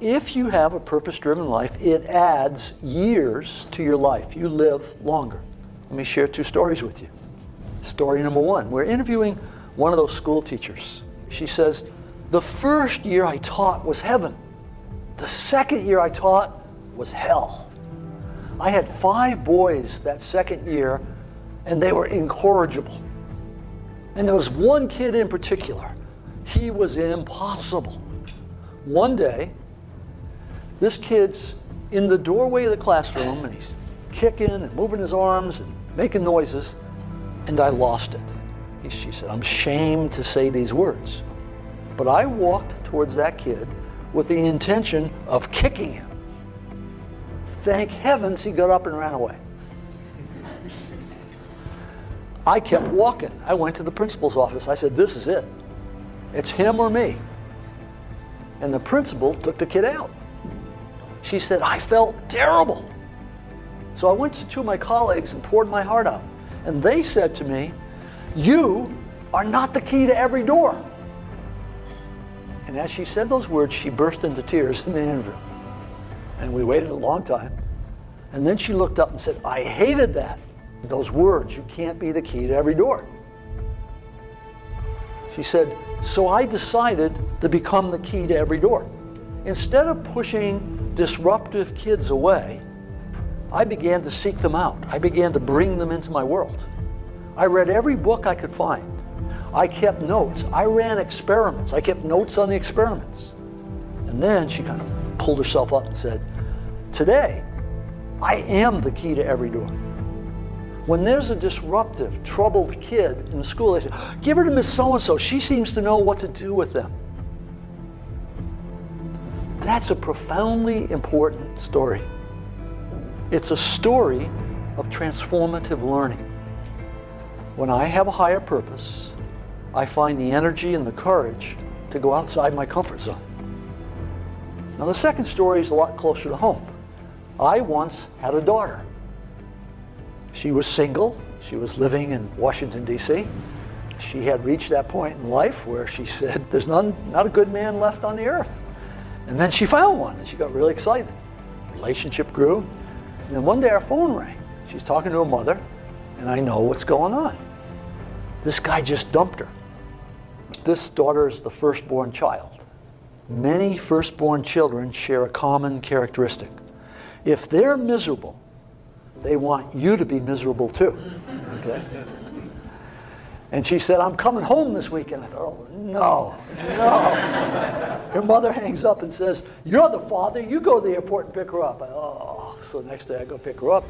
if you have a purpose-driven life, it adds years to your life. You live longer. Let me share 2 stories with you. Story number 1, we're interviewing one of those school teachers. She says, the first year I taught was heaven. The second year I taught was hell. I had 5 boys that second year, and they were incorrigible. And there was one kid in particular. He was impossible. One day, this kid's in the doorway of the classroom, and he's kicking and moving his arms and making noises, and I lost it. She said, I'm ashamed to say these words, but I walked towards that kid with the intention of kicking him. Thank heavens he got up and ran away. I kept walking. I went to the principal's office. I said, this is it. It's him or me. And the principal took the kid out. She said, I felt terrible. So I went to 2 of my colleagues and poured my heart out. And they said to me, you are not the key to every door. And as she said those words, she burst into tears in the interview. And we waited a long time. And then she looked up and said, I hated that. Those words, you can't be the key to every door. She said, so I decided to become the key to every door. Instead of pushing disruptive kids away, I began to seek them out. I began to bring them into my world. I read every book I could find. I kept notes. I ran experiments. I kept notes on the experiments. And then she kind of pulled herself up and said, today, I am the key to every door. When there's a disruptive, troubled kid in the school, they say, give her to Miss So-and-so. She seems to know what to do with them. That's a profoundly important story. It's a story of transformative learning. When I have a higher purpose, I find the energy and the courage to go outside my comfort zone. Now, the second story is a lot closer to home. I once had a daughter. She was single. She was living in Washington, D.C. She had reached that point in life where she said, there's not a good man left on the earth. And then she found one, and she got really excited. Relationship grew. And then one day our phone rang. She's talking to her mother, and I know what's going on. This guy just dumped her. This daughter is the firstborn child. Many firstborn children share a common characteristic. If they're miserable, they want you to be miserable too. Okay? And she said, I'm coming home this weekend. I thought, oh, no. Her mother hangs up and says, you're the father, you go to the airport and pick her up. So the next day I go pick her up.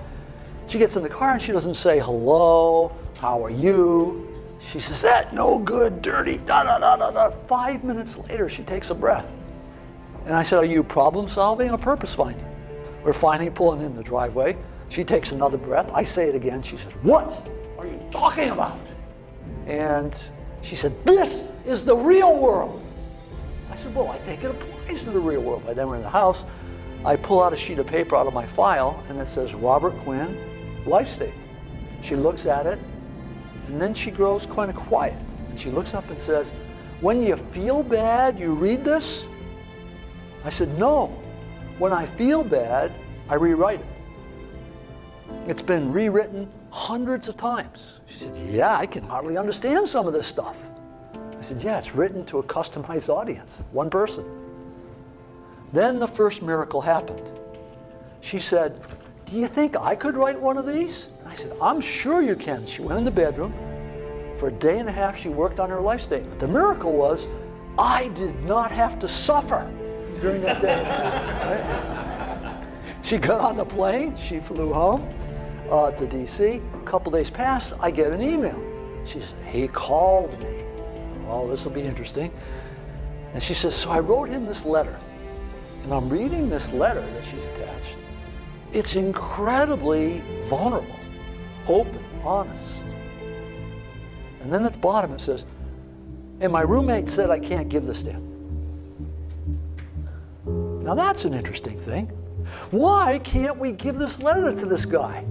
She gets in the car and she doesn't say, hello, how are you? She says, that no good, dirty, da-da-da-da-da. 5 minutes later, she takes a breath. And I said, are you problem solving or purpose finding? We're finally pulling in the driveway. She takes another breath. I say it again. She says, what are you talking about? And she said, this is the real world. I said, well, I think it applies to the real world. By then we're in the house. I pull out a sheet of paper out of my file, and it says, Robert Quinn, life statement. She looks at it, and then she grows kind of quiet. And she looks up and says, when you feel bad, you read this? I said, no. When I feel bad, I rewrite it. It's been rewritten hundreds of times. She said, yeah, I can hardly understand some of this stuff. I said, yeah, it's written to a customized audience, one person. Then the first miracle happened. She said, do you think I could write one of these? And I said, I'm sure you can. She went in the bedroom. For a day and a half, she worked on her life statement. The miracle was, I did not have to suffer during that day. Right? She got on the plane. She flew home to D.C. A couple days passed. I get an email. She said, he called me. Oh, this will be interesting. And she says, so I wrote him this letter. And I'm reading this letter that she's attached. It's incredibly vulnerable, open, honest. And then at the bottom it says, and my roommate said I can't give this to him. Now that's an interesting thing. Why can't we give this letter to this guy?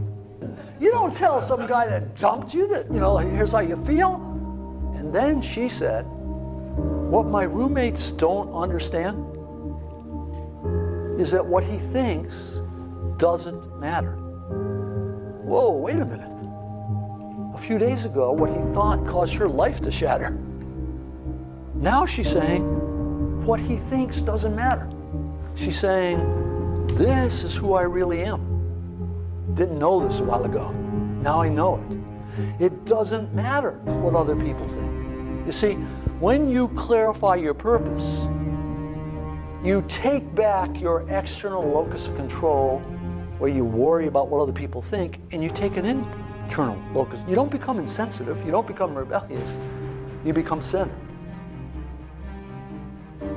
You don't tell some guy that dumped you that, here's how you feel. And then she said, what my roommates don't understand is that what he thinks doesn't matter. Whoa, wait a minute. A few days ago, what he thought caused her life to shatter. Now she's saying, what he thinks doesn't matter. She's saying, this is who I really am. Didn't know this a while ago. Now I know it. It doesn't matter what other people think. You see, when you clarify your purpose, you take back your external locus of control where you worry about what other people think, and you take an internal locus. You don't become insensitive, you don't become rebellious, you become centered.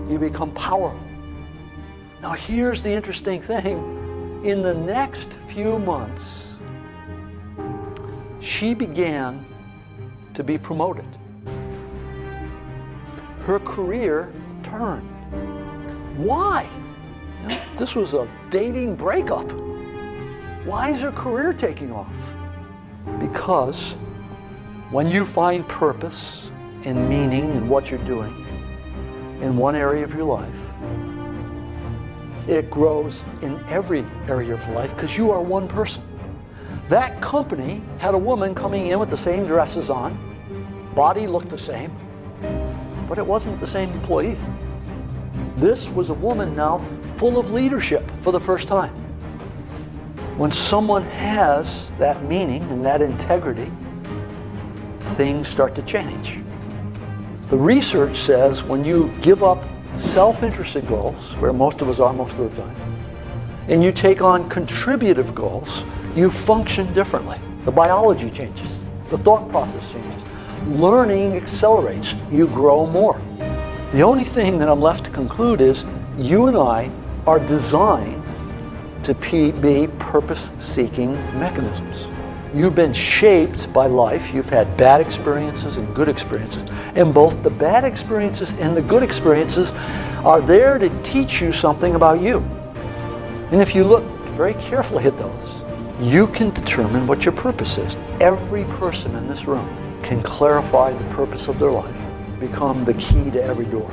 You become powerful. Now here's the interesting thing. In the next few months, she began to be promoted. Her career turned. Why? This was a dating breakup. Why is her career taking off? Because when you find purpose and meaning in what you're doing in one area of your life, it grows in every area of life because you are one person. That company had a woman coming in with the same dresses on, body looked the same, but it wasn't the same employee. This was a woman now full of leadership for the first time. When someone has that meaning and that integrity, things start to change. The research says when you give up self-interested goals, where most of us are most of the time, and you take on contributive goals, you function differently. The biology changes, the thought process changes, learning accelerates, you grow more. The only thing that I'm left to conclude is you and I are designed to be purpose-seeking mechanisms. You've been shaped by life. You've had bad experiences and good experiences. And both the bad experiences and the good experiences are there to teach you something about you. And if you look very carefully at those, you can determine what your purpose is. Every person in this room can clarify the purpose of their life, become the key to every door.